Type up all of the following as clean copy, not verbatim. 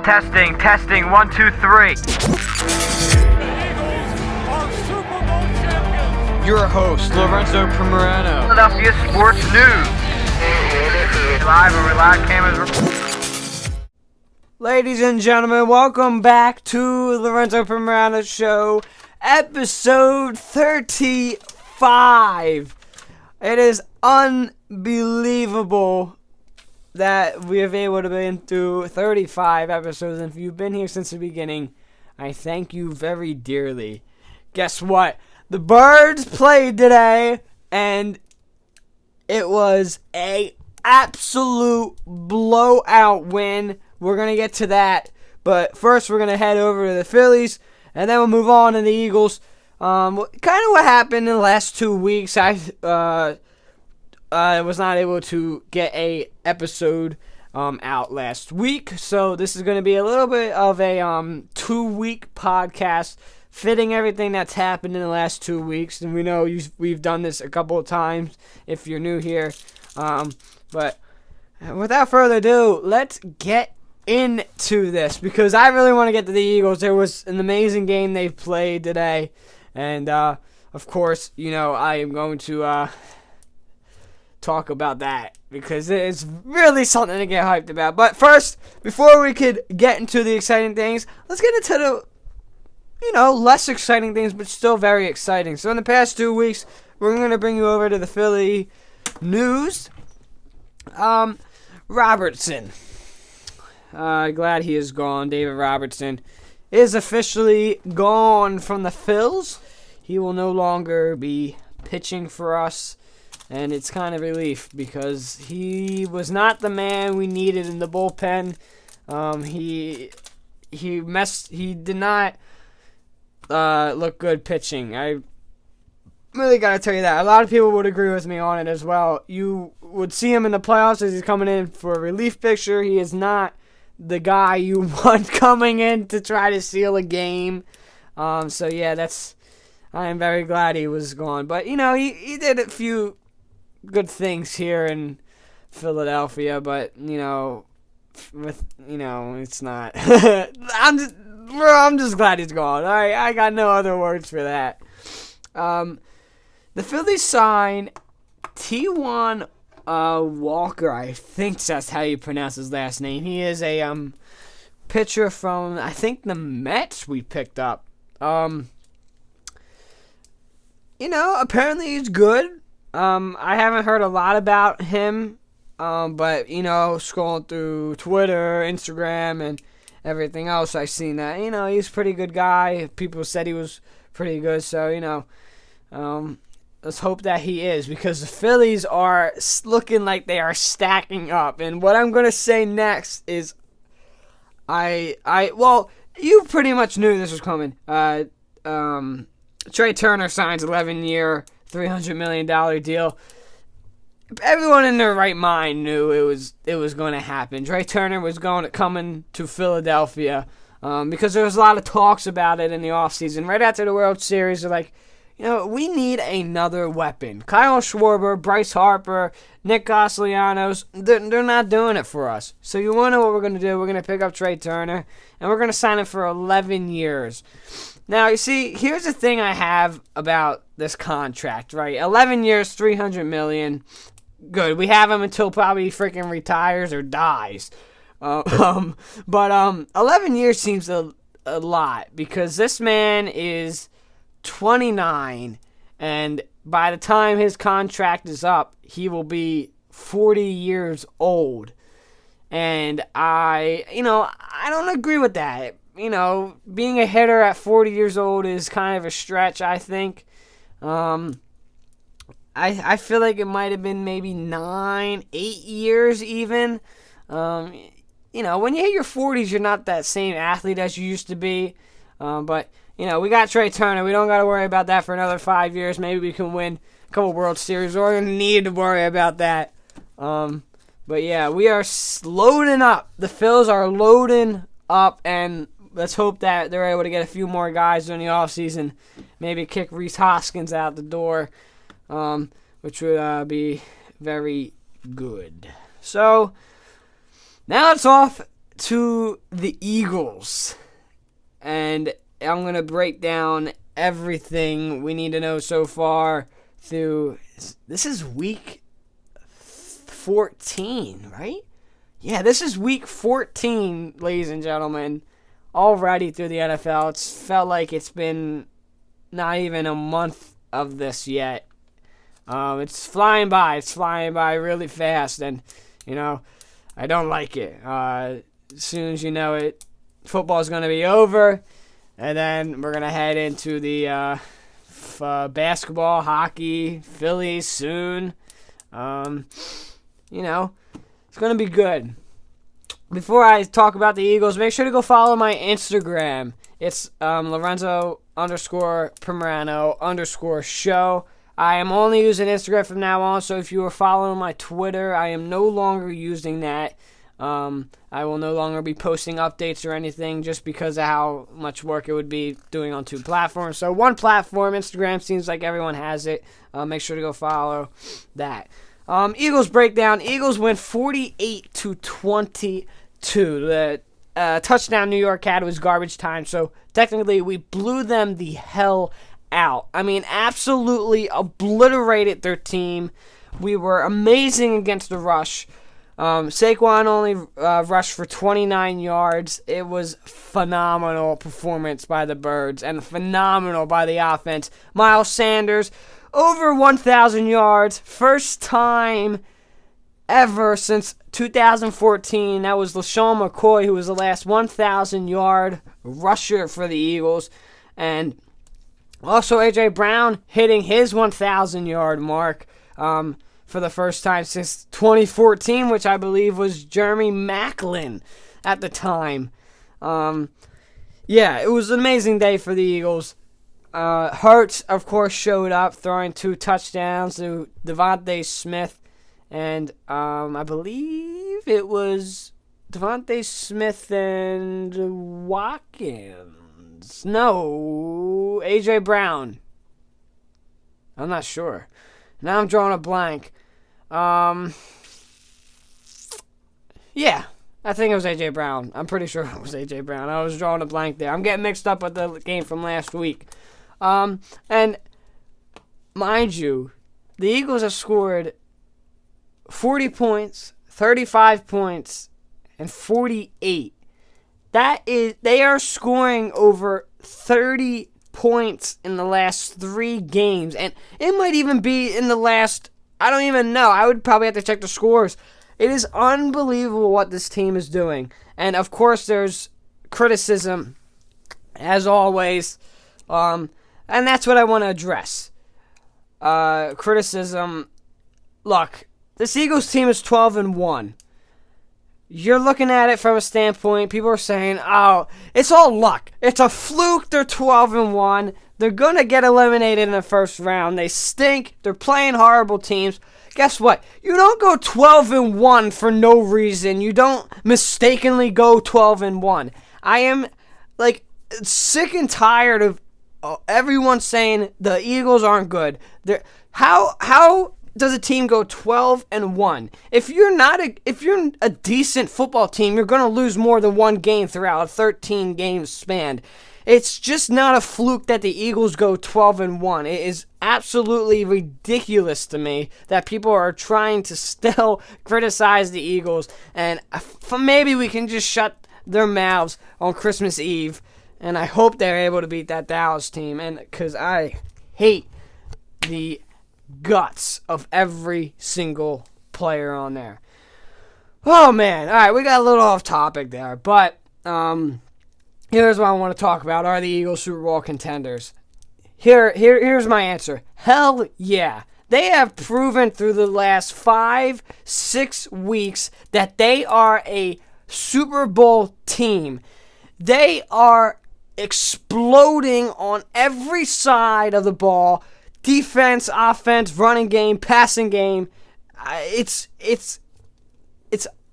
Testing, 1, 2, 3. Your host, Lorenzo Primerano. Philadelphia Sports News. Live and live cameras. Ladies and gentlemen, welcome back to Lorenzo Primerano Show, episode 35. It is unbelievable that we have able to been through 35 episodes, and if you've been here since the beginning, I thank you very dearly. Guess what? The Birds played today, and it was a absolute blowout win. We're going to get to that, but first we're going to head over to the Phillies, and then we'll move on to the Eagles. Kind of what happened in the last 2 weeks. I was not able to get a episode out last week, so this is going to be a little bit of a 2-week podcast, fitting everything that's happened in the last 2 weeks. And we know we've done this a couple of times if you're new here. But without further ado, let's get into this, because I really want to get to the Eagles. There was an amazing game they played today, and of course, you know, I am going to talk about that because it's really something to get hyped about. But first, before we could get into the exciting things, let's get into the, you know, less exciting things, but still very exciting. So in the past 2 weeks, we're going to bring you over to the Philly news. Robertson. Glad he is gone. David Robertson is officially gone from the Phils. He will no longer be pitching for us, and it's kind of relief because he was not the man we needed in the bullpen. He did not look good pitching. I really got to tell you that. A lot of people would agree with me on it as well. You would see him in the playoffs as he's coming in for a relief pitcher. He is not the guy you want coming in to try to seal a game. So yeah, I am very glad he was gone. But you know, he did a few good things here in Philadelphia, but you know, it's not. I'm just glad he's gone. I got no other words for that. The Phillies signed T1 Walker. I think that's how you pronounce his last name. He is a pitcher from, I think, the Mets we picked up. You know, apparently he's good. I haven't heard a lot about him, but, you know, scrolling through Twitter, Instagram, and everything else, I've seen that, you know, he's a pretty good guy. People said he was pretty good, so, you know, let's hope that he is, because the Phillies are looking like they are stacking up. And what I'm going to say next is, well, you pretty much knew this was coming. Trey Turner signs 11-year, $300 million deal. Everyone in their right mind knew it was going to happen. Trey Turner was coming to Philadelphia because there was a lot of talks about it in the offseason. Right after the World Series, they're like, you know, we need another weapon. Kyle Schwarber, Bryce Harper, Nick Castellanos, they're not doing it for us. So you want to know what we're going to do? We're going to pick up Trey Turner, and we're going to sign him for 11 years. Now, you see, here's the thing I have about this contract, right? 11 years, $300 million. Good. We have him until probably freaking retires or dies. But 11 years seems a lot, because this man is 29, and by the time his contract is up, he will be 40 years old. And I don't agree with that. You know, being a hitter at 40 years old is kind of a stretch, I think. I feel like it might have been maybe 9, 8 years even. You know, when you hit your 40s, you're not that same athlete as you used to be. But, you know, we got Trey Turner. We don't got to worry about that for another 5 years. Maybe we can win a couple World Series. We're going to need to worry about that. But, yeah, we are loading up. The Phils are loading up, and let's hope that they're able to get a few more guys during the offseason. Maybe kick Rhys Hoskins out the door, which would be very good. So, now let's to the Eagles. And I'm going to break down everything we need to know so far through. This is week 14, right? Yeah, this is week 14, ladies and gentlemen. Already through the NFL. It's felt like it's been not even a month of this yet. It's flying by. It's flying by really fast. And, I don't like it. As soon as you know it, football's going to be over. And then we're going to head into the basketball, hockey, Phillies soon. It's going to be good. Before I talk about the Eagles, make sure to go follow my Instagram. It's Lorenzo_Pomerano_show. I am only using Instagram from now on, so if you are following my Twitter, I am no longer using that. I will no longer be posting updates or anything just because of how much work it would be doing on 2 platforms. So one platform, Instagram, seems like everyone has it. Make sure to go follow that. Eagles breakdown. Eagles win 48-22. The touchdown New York had was garbage time, so technically we blew them the hell out. I mean, absolutely obliterated their team. We were amazing against the rush. Saquon only rushed for 29 yards. It was phenomenal performance by the Birds and phenomenal by the offense. Miles Sanders, over 1,000 yards. First time ever since 2014. That was LaShawn McCoy, who was the last 1,000-yard rusher for the Eagles. And also A.J. Brown hitting his 1,000-yard mark for the first time since 2014, which I believe was Jeremy Maclin at the time. It was an amazing day for the Eagles. Hurts, of course, showed up, throwing 2 touchdowns to Devontae Smith. And I believe it was Devontae Smith and Watkins. No, A.J. Brown. I'm not sure. Now I'm drawing a blank. Yeah, I think it was A.J. Brown. I'm pretty sure it was A.J. Brown. I was drawing a blank there. I'm getting mixed up with the game from last week. And mind you, the Eagles have scored 40 points, 35 points, and 48. They are scoring over 30 points in the last 3 games. And it might even be in the last, I don't even know. I would probably have to check the scores. It is unbelievable what this team is doing. And, of course, there's criticism, as always. And that's what I want to address. Criticism. Look, this Eagles team is 12-1. You're looking at it from a standpoint, people are saying, oh, it's all luck. It's a fluke. They're 12-1. They're going to get eliminated in the first round. They stink. They're playing horrible teams. Guess what? You don't go 12-1 for no reason. You don't mistakenly go 12-1. I am, sick and tired of everyone saying the Eagles aren't good. How does a team go 12-1? If you're a decent football team, you're going to lose more than 1 game throughout a 13 game span. It's just not a fluke that the Eagles go 12-1. It is absolutely ridiculous to me that people are trying to still criticize the Eagles, and maybe we can just shut their mouths on Christmas Eve, and I hope they're able to beat that Dallas team, and because I hate the guts of every single player on there. Oh man, all right, we got a little off topic there, but here's what I want to talk about. Are the Eagles Super Bowl contenders? Here's my answer. Hell yeah. They have proven through the last 5-6 weeks that they are a Super Bowl team. They are exploding on every side of the ball. Defense, offense, running game, passing game. It's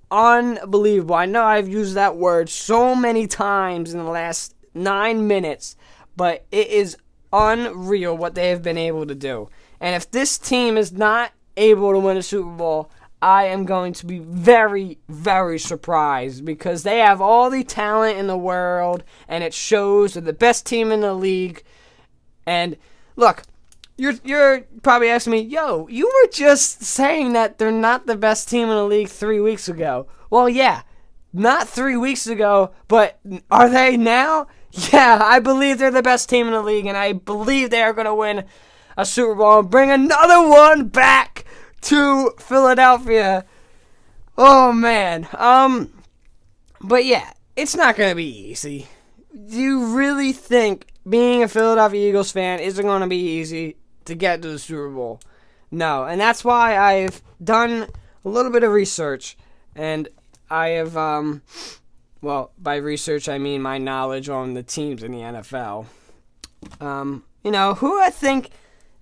unbelievable. I know I've used that word so many times in the last 9 minutes, but it is unreal what they have been able to do. And if this team is not able to win a Super Bowl, I am going to be very, very surprised because they have all the talent in the world, and it shows. They're the best team in the league. And look, you're probably asking me, yo, you were just saying that they're not the best team in the league 3 weeks ago. Well, yeah, not 3 weeks ago, but are they now? Yeah, I believe they're the best team in the league, and I believe they are going to win a Super Bowl and bring another one back to Philadelphia. Oh, man. But yeah, it's not going to be easy. Do you really think being a Philadelphia Eagles fan isn't going to be easy to get to the Super Bowl? No, and that's why I've done a little bit of research, and I have, well, by research I mean my knowledge on the teams in the NFL. Who I think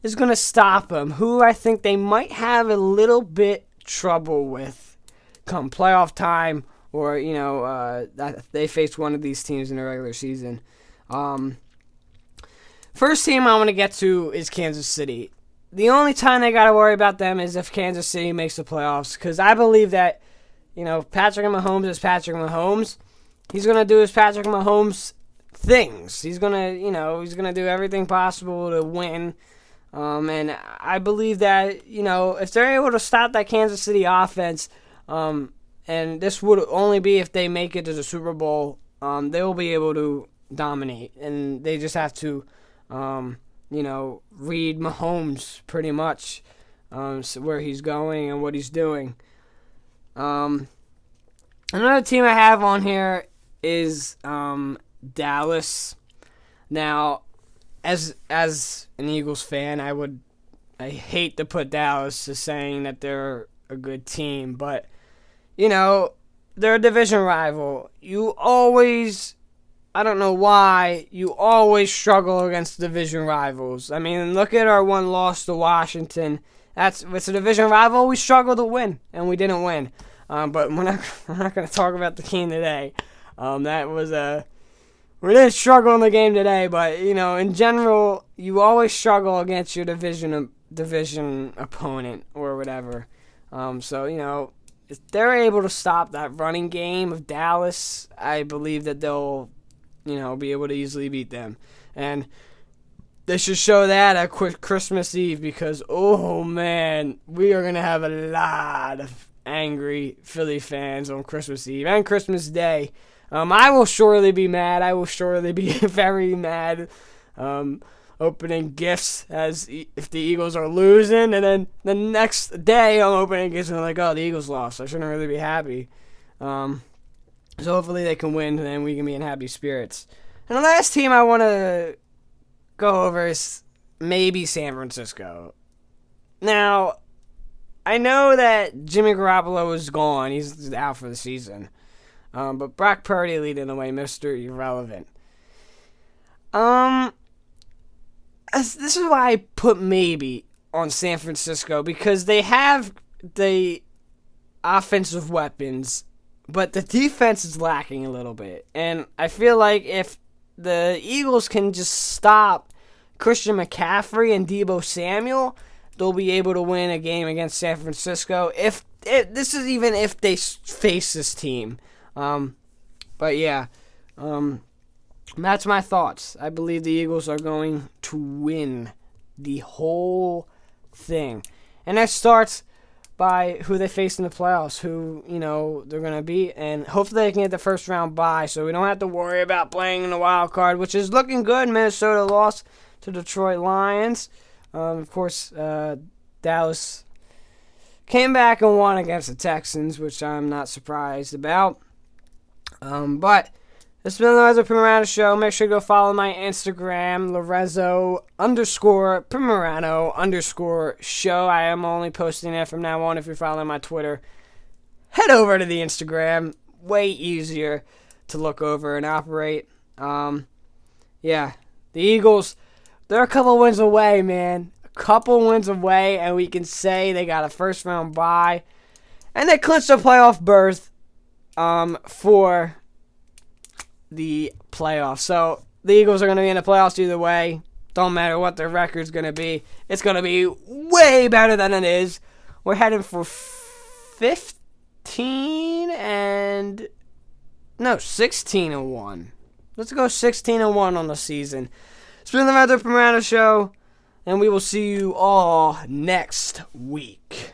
is going to stop them, who I think they might have a little bit trouble with come playoff time, or, they face one of these teams in the regular season. First team I want to get to is Kansas City. The only time they got to worry about them is if Kansas City makes the playoffs, because I believe that, Patrick Mahomes is Patrick Mahomes. He's going to do his Patrick Mahomes things. He's going to do everything possible to win. And I believe that, if they're able to stop that Kansas City offense, and this would only be if they make it to the Super Bowl, they will be able to dominate. And they just have to, read Mahomes pretty much, where he's going and what he's doing. Another team I have on here is Dallas. Now, as an Eagles fan, I hate to put Dallas to saying that they're a good team, but they're a division rival. I don't know why, you always struggle against division rivals. I mean, look at our one loss to Washington. It's a division rival. We struggled to win, and we didn't win. But we're not going to talk about the game today. We didn't struggle in the game today, but in general, you always struggle against your division opponent or whatever. If they're able to stop that running game of Dallas, I believe that they'll be able to easily beat them. And they should show that at Christmas Eve, because, oh man, we are going to have a lot of angry Philly fans on Christmas Eve and Christmas Day. I will surely be mad. I will surely be very mad, opening gifts if the Eagles are losing, and then the next day I'm opening gifts and I'm like, oh, the Eagles lost. I shouldn't really be happy. So hopefully they can win, and then we can be in happy spirits. And the last team I want to go over is maybe San Francisco. Now, I know that Jimmy Garoppolo is gone. He's out for the season. But Brock Purdy leading the way, Mr. Irrelevant. This is why I put maybe on San Francisco, because they have the offensive weapons, but the defense is lacking a little bit. And I feel like if the Eagles can just stop Christian McCaffrey and Deebo Samuel, they'll be able to win a game against San Francisco. This is even if they face this team. But yeah, that's my thoughts. I believe the Eagles are going to win the whole thing. And that starts by who they face in the playoffs, who, they're going to beat. And hopefully they can get the first round bye, so we don't have to worry about playing in the wild card, which is looking good. Minnesota lost to Detroit Lions. Of course, Dallas came back and won against the Texans, which I'm not surprised about. But this has been the Lorenzo Primerano Show. Make sure to go follow my Instagram, Lorenzo_Primerano_show. I am only posting that from now on. If you're following my Twitter, head over to the Instagram. Way easier to look over and operate. Yeah, the Eagles, they're a couple wins away, man. A couple wins away, and we can say they got a first round bye. And they clinched a playoff berth for the playoffs. So the Eagles are going to be in the playoffs either way. Don't matter what their record's going to be. It's going to be way better than it is. We're heading for 16-1. Let's go 16-1 on the season. It's been the Matt Permano Show, and we will see you all next week.